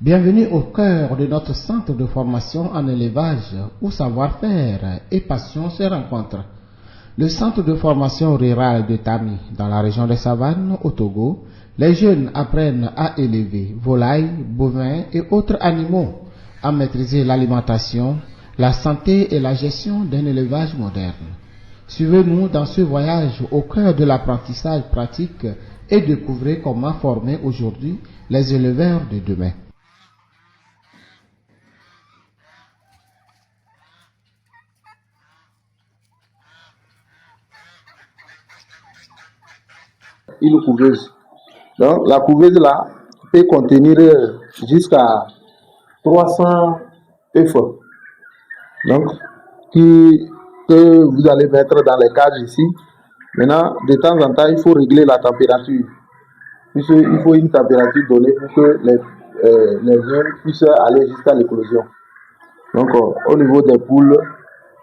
Bienvenue au cœur de notre centre de formation en élevage où savoir-faire et passion se rencontrent. Le centre de formation rural de Tami, dans la région des Savanes, au Togo, les jeunes apprennent à élever volailles, bovins et autres animaux, à maîtriser l'alimentation, la santé et la gestion d'un élevage moderne. Suivez-nous dans ce voyage au cœur de l'apprentissage pratique et découvrez comment former aujourd'hui les éleveurs de demain. Une couveuse. Donc la couveuse là peut contenir jusqu'à 300 œufs. Donc que vous allez mettre dans les cages ici. Maintenant, de temps en temps, il faut régler la température. Il faut une température donnée pour que les œufs puissent aller jusqu'à l'éclosion. Donc au niveau des poules,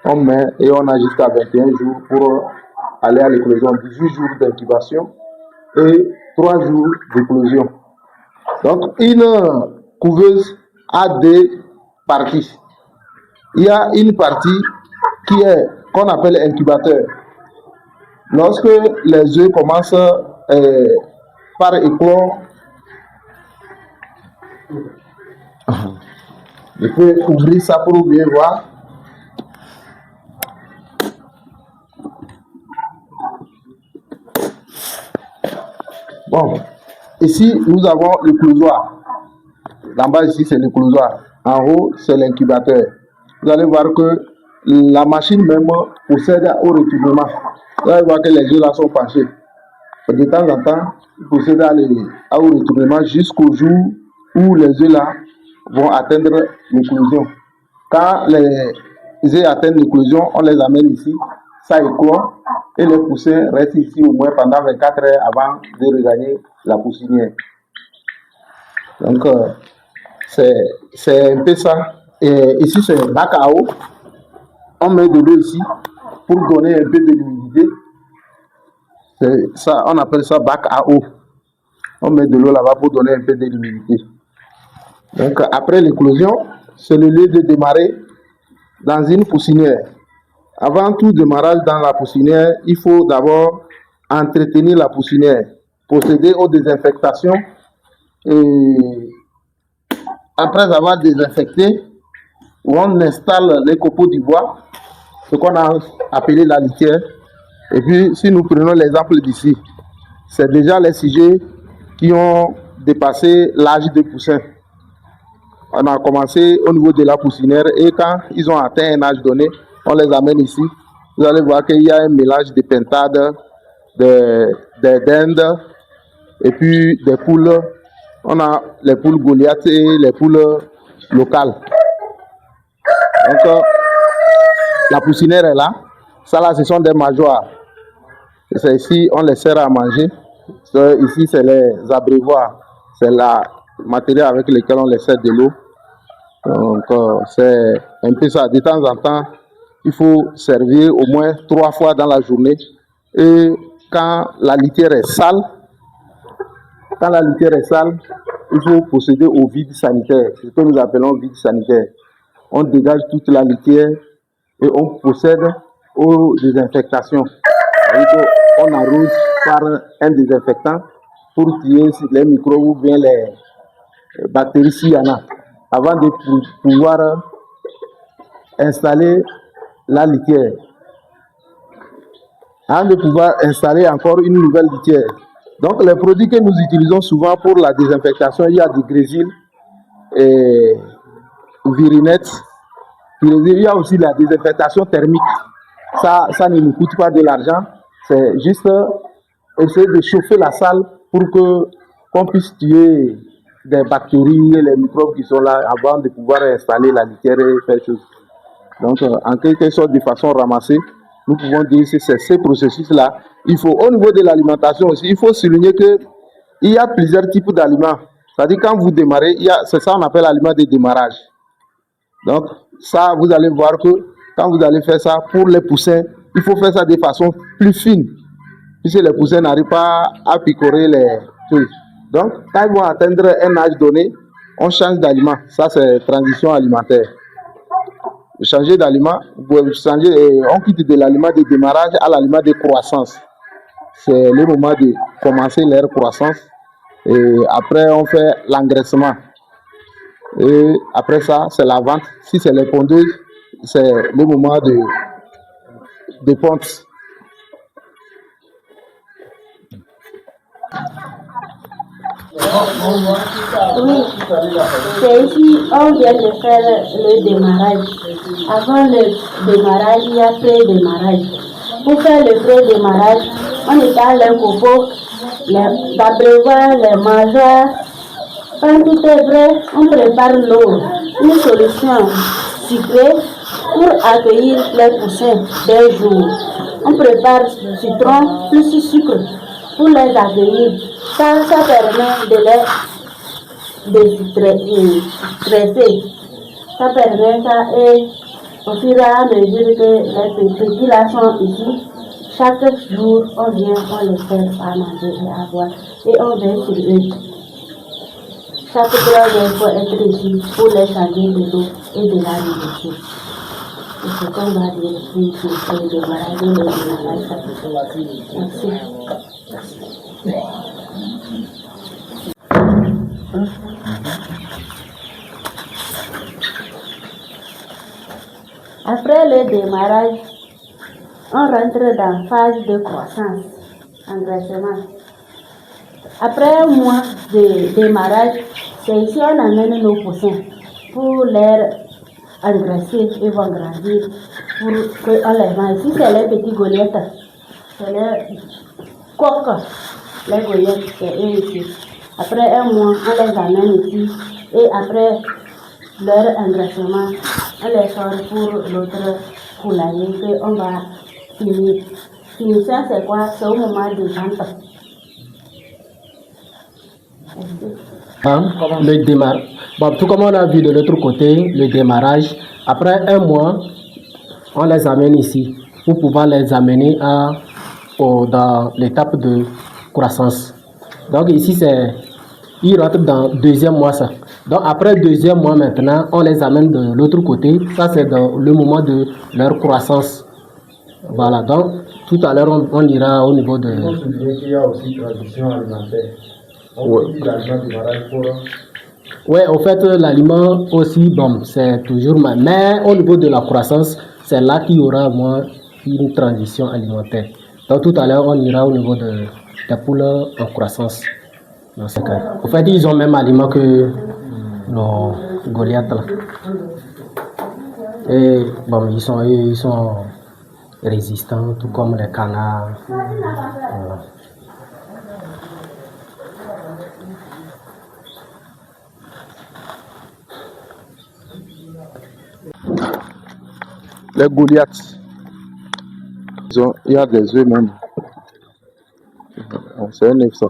on met et on a jusqu'à 21 jours pour aller à l'éclosion, 18 jours d'incubation et 3 jours d'éclosion. Donc une couveuse a deux parties. Il y a une partie qu'on appelle incubateur. Lorsque les œufs commencent par éclore, je peux ouvrir ça pour bien voir. Bon, ici nous avons le closoir. En bas ici c'est le closoir. En haut c'est l'incubateur. Vous allez voir que la machine même procède au retournement. Vous allez voir que les œufs là sont penchés. De temps en temps, il procède au retournement jusqu'au jour où les œufs là vont atteindre l'éclosion. Quand les œufs atteignent l'éclosion, on les amène ici, ça éclore et les poussins restent ici au moins pendant 24 heures avant de regagner la poussinière. Donc, c'est un peu ça. Et ici, c'est un bac à eau. On met de l'eau ici pour donner un peu de l'humidité. Ça, on appelle ça bac à eau. On met de l'eau là-bas pour donner un peu de l'humidité. Donc, après l'éclosion, c'est le lieu de démarrer dans une poussinière. Avant tout démarrage dans la poussinière, il faut d'abord entretenir la poussinière, procéder aux désinfectations et après avoir désinfecté, on installe les copeaux du bois, ce qu'on a appelé la litière. Et puis, si nous prenons l'exemple d'ici, c'est déjà les sujets qui ont dépassé l'âge de poussin. On a commencé au niveau de la poussinière et quand ils ont atteint un âge donné, on les amène ici. Vous allez voir qu'il y a un mélange de pintades, des dindes et puis des poules. On a les poules Goliath et les poules locales. Donc, la poussinière est là. Ça là, ce sont des majoires. C'est ici, on les sert à manger. Ici, c'est les abreuvoirs. C'est le matériel avec lequel on les sert de l'eau. Donc, c'est un peu ça. De temps en temps, il faut servir au moins 3 fois dans la journée. Et quand la litière est sale, il faut procéder au vide sanitaire. C'est ce que nous appelons vide sanitaire. On dégage toute la litière et on procède aux désinfectations. On arrose par un désinfectant pour tuer les microbes ou bien les bactéries s'il y en a, avant de pouvoir installer la litière. Avant de pouvoir installer encore une nouvelle litière. Donc les produits que nous utilisons souvent pour la désinfectation, il y a du grésil et virinette. Il y a aussi la désinfectation thermique. Ça ne nous coûte pas de l'argent. C'est juste essayer de chauffer la salle pour qu'on puisse tuer des bactéries et les microbes qui sont là avant de pouvoir installer la litière et faire chose. Donc, en quelque sorte, de façon ramassée, nous pouvons dire que c'est ce processus-là. Au niveau de l'alimentation aussi, il faut souligner qu'il y a plusieurs types d'aliments. C'est-à-dire, quand vous démarrez, c'est ça qu'on appelle l'aliment de démarrage. Donc, ça, vous allez voir que quand vous allez faire ça pour les poussins, il faut faire ça de façon plus fine, puisque les poussins n'arrivent pas à picorer les trucs. Donc, quand ils vont atteindre un âge donné, on change d'aliment. Ça, c'est transition alimentaire. Changer d'aliment, on quitte de l'aliment de démarrage à l'aliment de croissance. C'est le moment de commencer leur croissance. Et après, on fait l'engraissement. Et après ça, c'est la vente. Si c'est les pondeuses, c'est le moment de ponte. Oui, c'est ici, on vient de faire le démarrage. Avant le démarrage, il y a pré-démarrage. Pour faire le pré-démarrage, on étale les copeaux, les abreuvoirs, les mangeoires. Quand tout est prêt, on prépare l'eau, une solution sucrée pour accueillir les poussins d'un jour. On prépare citron plus sucre pour les accueillir. Ça permet de les stresser. Ça permet ça et au fur et à mesure que les petits là sont ici, chaque jour on vient, on les fait à manger et à boire et on veille sur eux. Chaque 3 heures, il faut être ici pour les changer de l'eau et de la nourriture. Et c'est qu'on va dire ici, c'est le démarrage, le démarrage. Merci. Après le démarrage, on rentre dans la phase de croissance, engraissement. Après un mois de démarrage, c'est ici on amène nos poussins pour les engraisser, ils vont grandir, pour qu'on les mange. Ici, c'est les petits Goliaths, c'est les coques, les Goliaths, c'est eux ici. Après un mois, on les amène ici et après leur engraissement, on les sort pour l'autre poulailler qu'on va finir. Finissant, c'est quoi? C'est au moment de vente. Le démarrage. Bon, tout comme on a vu de l'autre côté, le démarrage, après un mois, on les amène ici pour pouvoir les amener dans l'étape de croissance. Donc ici, ils rentrent dans le deuxième mois. Ça. Donc après le deuxième mois maintenant, on les amène de l'autre côté. Ça, c'est dans le moment de leur croissance. Voilà, donc tout à l'heure, on ira au niveau de... On se dit qu'il y a aussi transition alimentaire. Oui, en fait, l'aliment aussi, bon, c'est toujours... Mais au niveau de la croissance, c'est là qu'il y aura moins une transition alimentaire. Donc tout à l'heure, on ira au niveau des poules en croissance. Dans ce cas. En fait, ils ont le même aliment que nos Goliaths. Là. Et bon, ils sont résistants, tout comme les canards. Voilà. Les Goliaths, il y a des œufs même. C'est un œuf ça.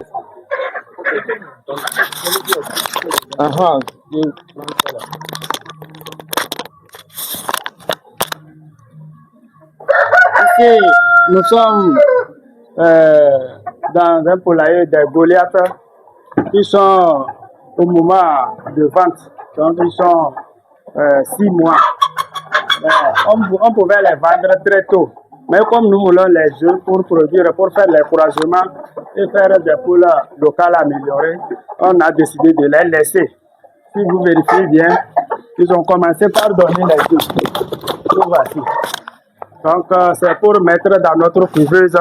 Ici, nous sommes dans un poulailler des Goliaths qui sont au moment de vente. Donc, ils sont 6 mois. On pouvait les vendre très tôt. Mais comme nous voulons les jeunes pour produire, pour faire les croisements et faire des poules locales améliorées, on a décidé de les laisser. Si vous vérifiez bien, ils ont commencé par donner les œufs. Voici. Donc, c'est pour mettre dans notre couveuse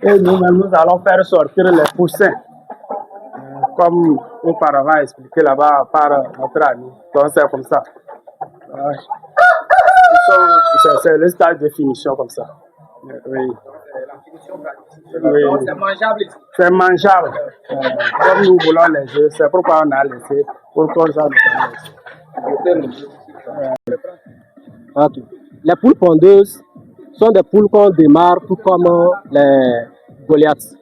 et nous-mêmes, nous allons faire sortir les poussins. Comme auparavant expliqué là-bas par notre ami. Donc, c'est comme ça. C'est le stade de finition comme ça. Oui. Oui. C'est mangeable. C'est mangeable. Comme nous voulons les jeux, c'est pourquoi on a laissé. Pour qu'on s'en Okay. Les poules pondeuses sont des poules qu'on démarre tout comme les Goliaths.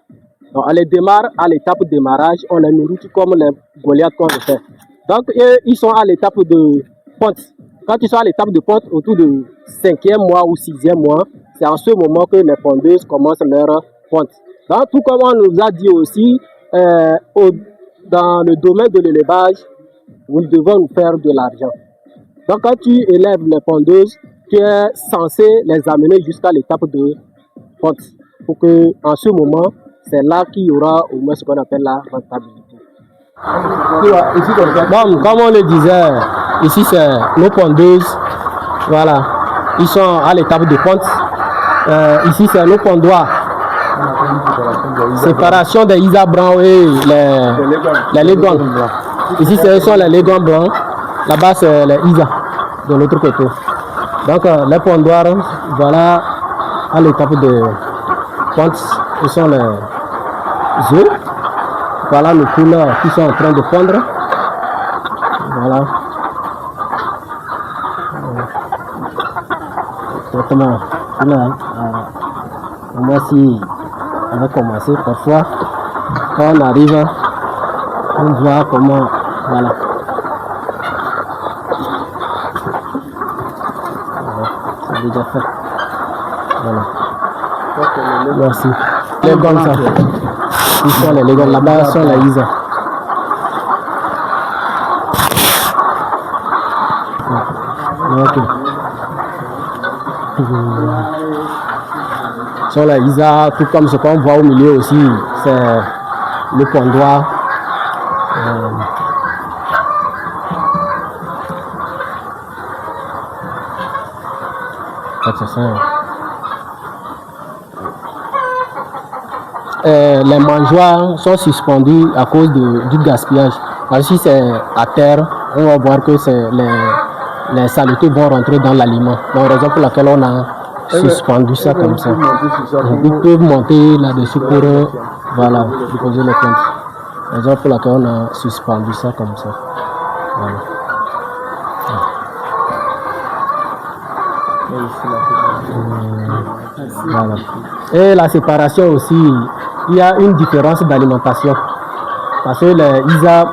Donc, on les démarre à l'étape de démarrage, on les nourrit tout comme les Goliaths qu'on le fait. Donc, ils sont à l'étape de ponte. Quand ils sont à l'étape de ponte, autour du 5e mois ou 6e mois, c'est en ce moment que les pondeuses commencent leur ponte. Donc, tout comme on nous a dit aussi, dans le domaine de l'élevage, nous devons nous faire de l'argent. Donc quand tu élèves les pondeuses, tu es censé les amener jusqu'à l'étape de ponte. Pour que en ce moment, c'est là qu'il y aura au moins ce qu'on appelle la rentabilité. Bon, comme on le disait, ici c'est nos pondeuses. Voilà, ils sont à l'étape de ponte. Ici c'est nos pondoirs. Séparation des Isa blancs et les légons. Ici ce sont les légons blancs. Là-bas c'est les Isa de l'autre côté. Donc les pondoirs, voilà à l'étape de ponte. Ce sont les œufs. Voilà les couleurs qui sont en train de pondre. Voilà. Exactement. Là, moi si on va commencer parfois, quand on arrive, on voit comment, voilà. C'est déjà fait. Voilà. Merci. Les gants, ça. Ils sont les gants, là-bas sont les Isa. Ok. Sur la Isa, tout comme ce qu'on voit au milieu aussi, c'est le pondoir. Les mangeoires sont suspendus à cause du gaspillage. Parce que si c'est à terre, on va voir que les saletés vont rentrer dans l'aliment. Donc, raison pour laquelle on a suspendu ça comme ça. Ils peuvent monter là-dessus pour voilà, déposer les plaintes. Raison pour laquelle on a suspendu ça comme ça. Voilà. Voilà. Et la séparation aussi, il y a une différence d'alimentation. Parce que les Isa,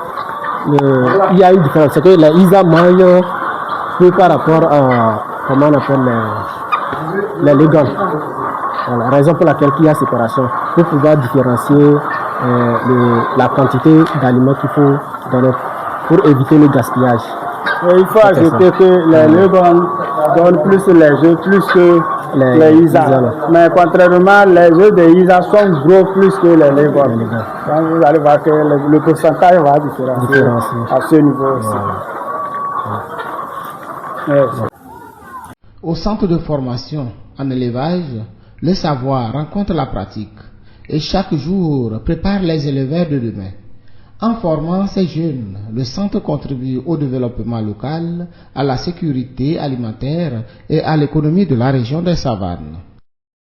il y a une différence. C'est que les Isa mangent plus par rapport à, comment on appelle les légumes. Voilà, raison pour laquelle il y a séparation. Pour pouvoir différencier la quantité d'aliments qu'il faut donner pour éviter le gaspillage. Et il faut ajouter que les légumes donnent plus les œufs, plus que les Isa. Mais contrairement, les œufs des Isa sont gros plus que les légumes. Donc vous allez voir que le pourcentage va différencier à ce niveau aussi. Voilà. Au centre de formation en élevage, le savoir rencontre la pratique et chaque jour prépare les éleveurs de demain. En formant ces jeunes, le centre contribue au développement local, à la sécurité alimentaire et à l'économie de la région des Savanes.